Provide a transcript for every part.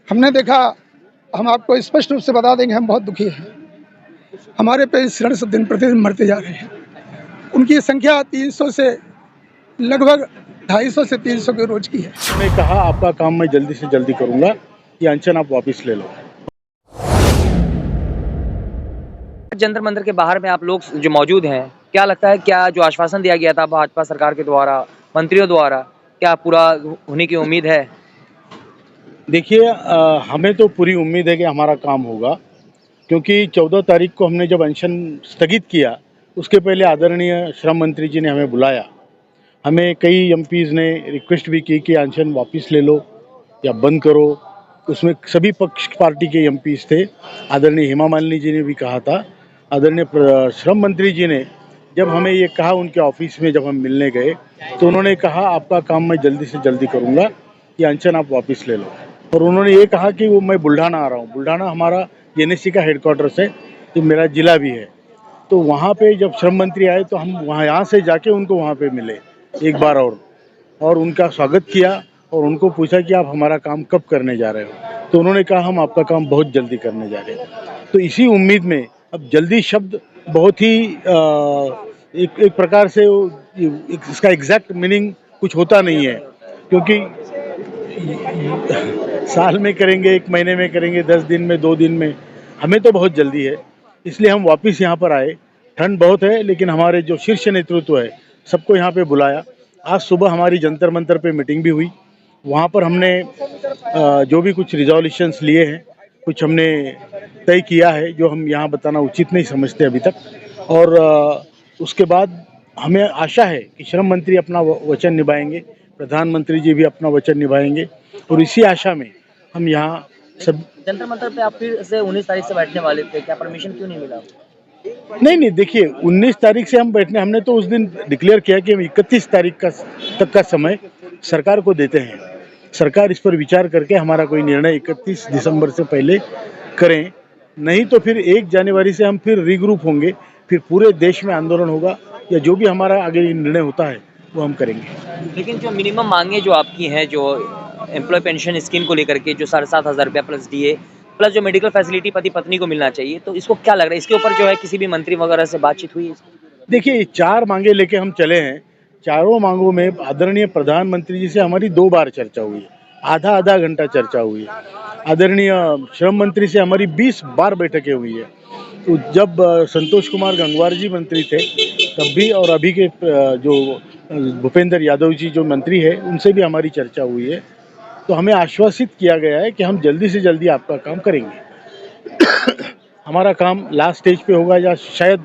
हमने देखा, हम आपको स्पष्ट रूप से बता देंगे, हम बहुत दुखी हैं। हमारे पेशेंट्स दिन प्रतिदिन मरते जा रहे हैं। उनकी संख्या 300 से लगभग 250 से 300 के रोज की है। उन्होंने कहा आपका काम मैं जल्दी से जल्दी करूंगा, ये अनशन आप वापस ले लो। जंतर मंतर के बाहर में आप लोग जो मौजूद हैं, क्या लगता है, क्या जो आश्वासन दिया गया था भाजपा सरकार के द्वारा, मंत्रियों द्वारा, क्या पूरा होने की उम्मीद है? देखिए, हमें तो पूरी उम्मीद है कि हमारा काम होगा, क्योंकि 14 तारीख को हमने जब अनशन स्थगित किया, उसके पहले आदरणीय श्रम मंत्री जी ने हमें बुलाया। हमें कई एमपीज़ ने रिक्वेस्ट भी की कि अनशन वापस ले लो या बंद करो। उसमें सभी पक्ष पार्टी के एमपीज़ थे। आदरणीय हेमा मालिनी जी ने भी कहा था। आदरणीय श्रम मंत्री जी ने जब हमें ये कहा, उनके ऑफिस में जब हम मिलने गए, तो उन्होंने कहा आपका काम मैं जल्दी से जल्दी करूँगा, ये अनशन आप वापस ले लो। और उन्होंने ये कहा कि वो मैं बुल्ढाना आ रहा हूँ। बुल्ढाना हमारा एनएससी का हेडक्वार्टर्स है, जो मेरा ज़िला भी है। तो वहाँ पे जब श्रम मंत्री आए तो हम वहाँ यहाँ से जाके उनको वहाँ पे मिले एक बार और उनका स्वागत किया और उनको पूछा कि आप हमारा काम कब करने जा रहे हो। तो उन्होंने कहा हम आपका काम बहुत जल्दी करने जा रहे हैं। तो इसी उम्मीद में अब जल्दी शब्द बहुत ही एक प्रकार से इसका एग्जैक्ट मीनिंग कुछ होता नहीं है, क्योंकि साल में करेंगे, 1 महीने में करेंगे, 10 दिन में, 2 दिन में, हमें तो बहुत जल्दी है। इसलिए हम वापस यहाँ पर आए। ठंड बहुत है, लेकिन हमारे जो शीर्ष नेतृत्व है सबको यहाँ पे बुलाया। आज सुबह हमारी जंतर मंतर पे मीटिंग भी हुई। वहाँ पर हमने जो भी कुछ रिजोल्यूशंस लिए हैं, कुछ हमने तय किया है, जो हम यहाँ बताना उचित नहीं समझते अभी तक। और उसके बाद हमें आशा है कि श्रम मंत्री अपना वचन निभाएंगे, प्रधानमंत्री जी भी अपना वचन निभाएंगे, और इसी आशा में हम यहाँ सब। जंतर मंतर पे आप फिर से 19 तारीख से बैठने वाले थे, क्या परमिशन क्यों नहीं मिला? नहीं, देखिए 19 तारीख से हम बैठने, हमने तो उस दिन डिक्लेयर किया कि हम 31 तारीख तक का समय सरकार को देते हैं। सरकार इस पर विचार करके हमारा कोई निर्णय 31 दिसंबर से पहले करें, नहीं तो फिर 1 जनवरी से हम फिर रीग्रुप होंगे, फिर पूरे देश में आंदोलन होगा, या जो भी हमारा आगे निर्णय होता है वो हम करेंगे। लेकिन जो मिनिमम मांगे जो आपकी हैं, जो एम्प्लॉय पेंशन स्कीम को लेकर के, जो 7,500 रुपया प्लस डीए प्लस जो मेडिकल फैसिलिटी पति पत्नी को मिलना चाहिए, तो इसको क्या लग रहा है, इसके ऊपर जो है किसी भी मंत्री वगैरह से बातचीत हुई है? देखिए, 4 मांगे लेके हम चले हैं। चारों मांगों में आदरणीय प्रधानमंत्री जी से हमारी 2 बार चर्चा हुई है, आधा घंटा चर्चा हुई है। आदरणीय श्रम मंत्री से हमारी 20 बार बैठकें हुई है। तो जब संतोष कुमार गंगवार जी मंत्री थे तब भी, और अभी के जो भूपेंद्र यादव जी जो मंत्री है, उनसे भी हमारी चर्चा हुई है। तो हमें आश्वासित किया गया है कि हम जल्दी से जल्दी आपका काम करेंगे। हमारा काम लास्ट स्टेज पे होगा, या शायद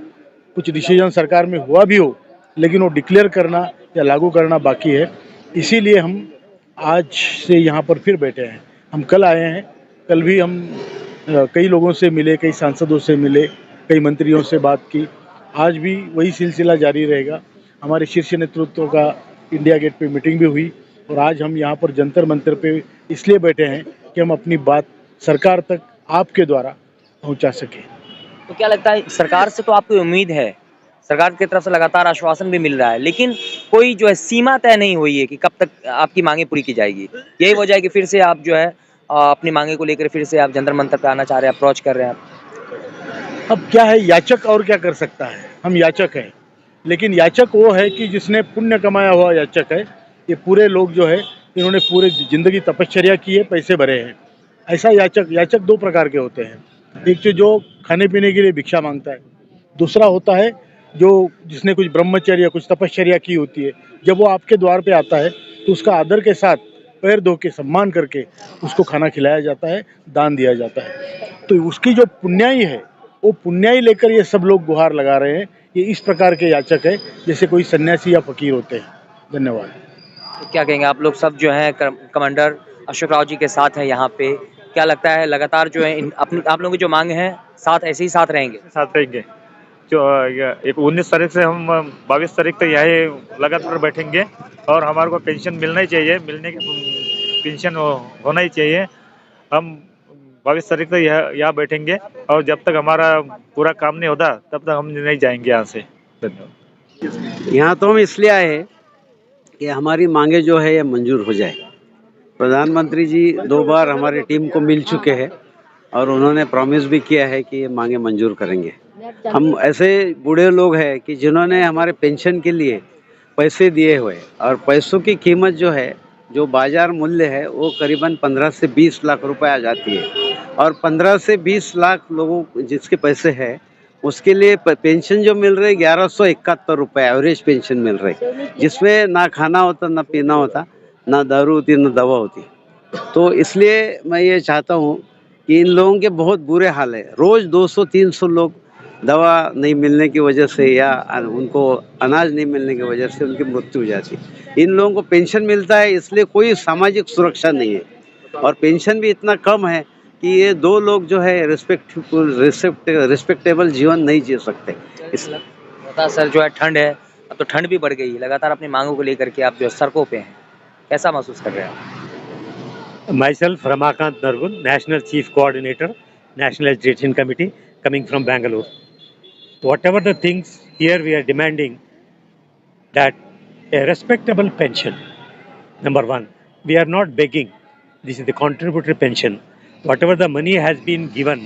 कुछ डिसीजन सरकार में हुआ भी हो, लेकिन वो डिक्लेयर करना या लागू करना बाकी है। इसीलिए हम आज से यहाँ पर फिर बैठे हैं। हम कल आए हैं, कल भी हम कई लोगों से मिले, कई सांसदों से मिले, कई मंत्रियों से बात की। आज भी वही सिलसिला जारी रहेगा। हमारे शीर्ष नेतृत्व का इंडिया गेट पे मीटिंग भी हुई, और आज हम यहाँ पर जंतर मंतर पे इसलिए बैठे हैं कि हम अपनी बात सरकार तक आपके द्वारा पहुँचा सकें। तो क्या लगता है, सरकार से तो आपको उम्मीद है, सरकार की तरफ से लगातार आश्वासन भी मिल रहा है, लेकिन कोई जो है सीमा तय नहीं हुई है कि कब तक आपकी मांगे पूरी की जाएगी? यही वजह है कि फिर से आप जो है अपनी मांगे को लेकर फिर से आप जंतर मंतर पे आना चाह रहे हैं, अप्रोच कर रहे हैं आप? अब क्या है, याचक और क्या कर सकता है, हम याचक हैं। लेकिन याचक वो है कि जिसने पुण्य कमाया हुआ याचक है। ये पूरे लोग जो है, इन्होंने पूरे जिंदगी तपश्चर्या की है, पैसे भरे हैं। ऐसा याचक 2 प्रकार के होते हैं। एक तो जो खाने पीने के लिए भिक्षा मांगता है, दूसरा होता है जो जिसने कुछ ब्रह्मचर्य, कुछ तपश्चर्या की होती है। जब वो आपके द्वार पे आता है तो उसका आदर के साथ पैर धो के सम्मान करके उसको खाना खिलाया जाता है, दान दिया जाता है। तो उसकी जो पुण्याई है, वो पुण्याई लेकर ये सब लोग गुहार लगा रहे हैं। ये इस प्रकार के याचक है जैसे कोई सन्यासी या फकीर होते हैं। धन्यवाद। तो क्या कहेंगे, आप लोग सब जो है कमांडर अशोक राव जी के साथ हैं यहाँ पे, क्या लगता है लगातार जो है अपनी आप लोगों की जो मांग है साथ ऐसे ही साथ रहेंगे? साथ रहेंगे। जो एक 19 तारीख से हम 22 तारीख तक यही लगातार बैठेंगे, और हमारे को पेंशन मिलना ही चाहिए, पेंशन होना ही चाहिए। हम 22 तारीख तक यहाँ बैठेंगे, और जब तक हमारा पूरा काम नहीं होता तब तक हम नहीं जाएंगे यहाँ से। धन्यवाद। यहाँ तो हम इसलिए आए हैं कि हमारी मांगे जो है ये मंजूर हो जाए। प्रधानमंत्री जी 2 बार हमारी टीम को मिल चुके हैं और उन्होंने प्रॉमिस भी किया है कि ये मांगे मंजूर करेंगे। हम ऐसे बूढ़े लोग हैं कि जिन्होंने हमारे पेंशन के लिए पैसे दिए हुए और पैसों की कीमत जो है, जो बाजार मूल्य है, वो करीबन 15 से 20 लाख रुपए आ जाती है और 15 से 20 लाख लोगों जिसके पैसे हैं उसके लिए पेंशन जो मिल रही है 1171 रुपये एवरेज पेंशन मिल रही, जिसमें ना खाना होता, ना पीना होता, ना दारू होती, ना दवा होती। तो इसलिए मैं ये चाहता हूँ कि इन लोगों के बहुत बुरे हाल है। रोज़ 200-300 लोग दवा नहीं मिलने की वजह से या उनको अनाज नहीं मिलने की वजह से उनकी मृत्यु हो जाती है। इन लोगों को पेंशन मिलता है, इसलिए कोई सामाजिक सुरक्षा नहीं है और पेंशन भी इतना कम है कि ये 2 लोग जो है रिस्पेक्टेबल जीवन नहीं जी सकते। बता सर, जो है ठंड है, अब तो ठंड भी बढ़ गई है, लगातार अपनी मांगों को लेकर के आप जो है सड़कों पे हैं, कैसा महसूस कर रहे हैं आप? Myself, Ramakant Nargun, National Chief Coordinator, National Agitation Committee, coming from Bangalore. Whatever the things here we are demanding that a respectable pension, number one, we are not begging. This is the contributory pension. Whatever the money has been given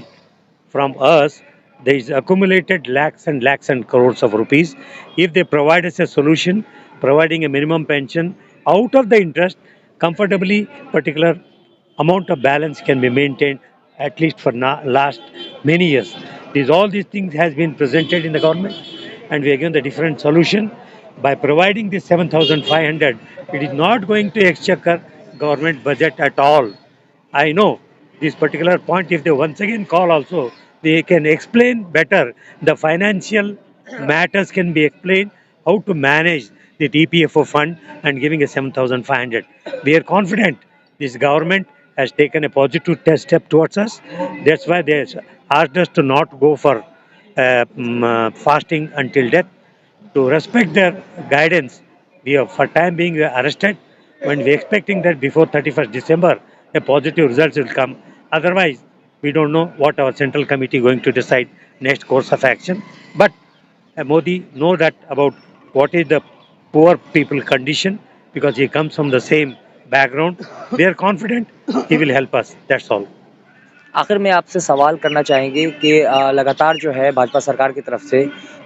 from us, there is accumulated lakhs and crores of rupees. If they provide us a solution, providing a minimum pension out of the interest, comfortably particular amount of balance can be maintained at least for last many years. All these things has been presented in the government and we are given the different solution. By providing this 7,500, it is not going to exchequer government budget at all. I know this particular point, if they once again call also, they can explain better. The financial matters can be explained, how to manage the TPFO fund and giving a 7,500. We are confident this government has taken a positive step towards us. That's why they asked us to not go for fasting until death. To respect their guidance, we have for time being we are arrested. When we are expecting that before 31st December, a positive results will come. Otherwise, we don't know what our central committee is going to decide next course of action. But Modi know that about what is the poor people condition because he comes from the same background. We are confident he will help us. That's all. आखिर में आपसे सवाल करना चाहेंगे कि लगातार जो है भाजपा सरकार की तरफ से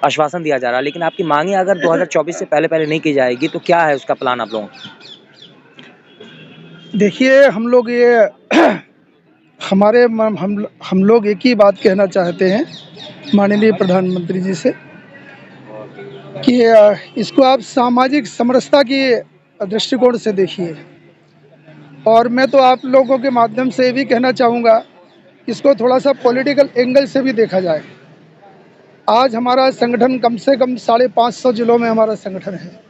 आश्वासन दिया जा रहा है, लेकिन आपकी मांगे अगर 2024 से पहले नहीं की जाएगी तो क्या है उसका प्लान आप लोगों का? देखिए, हम लोग ये हम लोग एक ही बात कहना चाहते हैं माननीय प्रधानमंत्री जी से कि इसको आप सामाजिक समरसता की दृष्टिकोण से देखिए। और मैं तो आप लोगों के माध्यम से ये भी कहना चाहूँगा इसको थोड़ा सा पॉलिटिकल एंगल से भी देखा जाए। आज हमारा संगठन कम से कम 550 जिलों में हमारा संगठन है।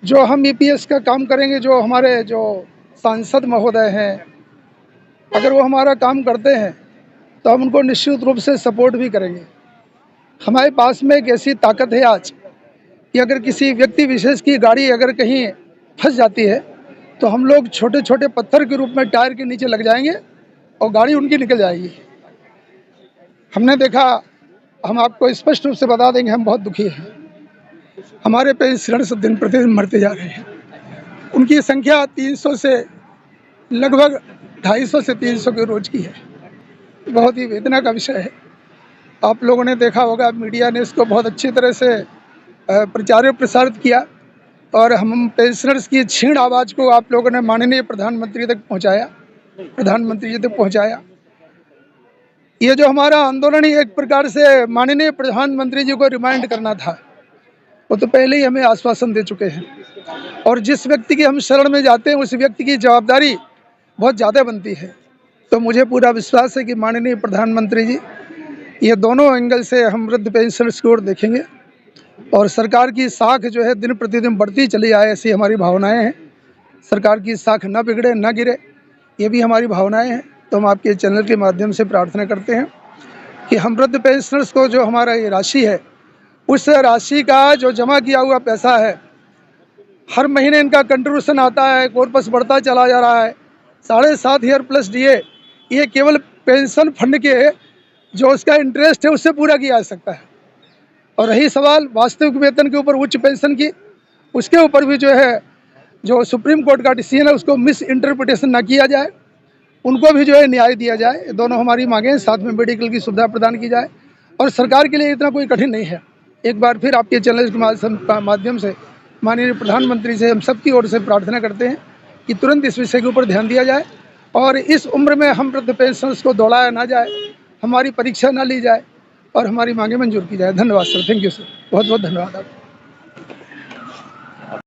जो हम ईपीएस का काम करेंगे, जो हमारे जो सांसद महोदय हैं, अगर वो हमारा काम करते हैं तो हम उनको निश्चित रूप से सपोर्ट भी करेंगे। हमारे पास में एक ऐसी ताकत है आज कि अगर किसी व्यक्ति विशेष की गाड़ी अगर कहीं फंस जाती है तो हम लोग छोटे छोटे पत्थर के रूप में टायर के नीचे लग जाएंगे और गाड़ी उनकी निकल जाएगी। हमने देखा, हम आपको स्पष्ट रूप से बता देंगे, हम बहुत दुखी हैं। हमारे पेंशनर सब दिन प्रतिदिन मरते जा रहे हैं। उनकी संख्या 300 से लगभग 250 से 300 के रोज की है। बहुत ही वेदना का विषय है। आप लोगों ने देखा होगा, मीडिया ने इसको बहुत अच्छी तरह से प्रचार प्रसारित किया और हम पेंशनर्स की क्षीण आवाज़ को आप लोगों ने माननीय प्रधानमंत्री तक पहुंचाया। ये जो हमारा आंदोलन ही एक प्रकार से माननीय प्रधानमंत्री जी को रिमाइंड करना था, वो तो पहले ही हमें आश्वासन दे चुके हैं। और जिस व्यक्ति की हम शरण में जाते हैं उस व्यक्ति की जवाबदारी बहुत ज़्यादा बनती है। तो मुझे पूरा विश्वास है कि माननीय प्रधानमंत्री जी ये दोनों एंगल से हम वृद्ध पेंशनर्स की ओर देखेंगे और सरकार की साख जो है दिन प्रतिदिन बढ़ती चली आए, ऐसी हमारी भावनाएं हैं। सरकार की साख न बिगड़े न गिरे, ये भी हमारी भावनाएं हैं। तो हम आपके चैनल के माध्यम से प्रार्थना करते हैं कि हम वृद्ध पेंशनर्स को जो हमारा ये राशि है, उस राशि का जो जमा किया हुआ पैसा है, हर महीने इनका कंट्रीब्यूशन आता है, कॉर्पस बढ़ता चला जा रहा है। 7.5 ईयर प्लस डीए, ये केवल पेंशन फंड के जो उसका इंटरेस्ट है उससे पूरा किया जा सकता है। और रही सवाल वास्तविक वेतन के ऊपर, उच्च पेंशन की, उसके ऊपर भी जो है जो सुप्रीम कोर्ट का डिसीजन है उसको मिस इंटरप्रिटेशन ना किया जाए, उनको भी जो है न्याय दिया जाए। दोनों हमारी मांगें हैं। साथ में मेडिकल की सुविधा प्रदान की जाए और सरकार के लिए इतना कोई कठिन नहीं है। एक बार फिर आपके चैनल के माध्यम से माननीय प्रधानमंत्री से हम सबकी ओर से प्रार्थना करते हैं कि तुरंत इस विषय के ऊपर ध्यान दिया जाए और इस उम्र में हम वृद्ध पेंशनर्स को दौड़ाया ना जाए, हमारी परीक्षा ना ली जाए और हमारी मांगें मंजूर की जाए। धन्यवाद सर, थैंक यू सर, बहुत बहुत धन्यवाद आपका।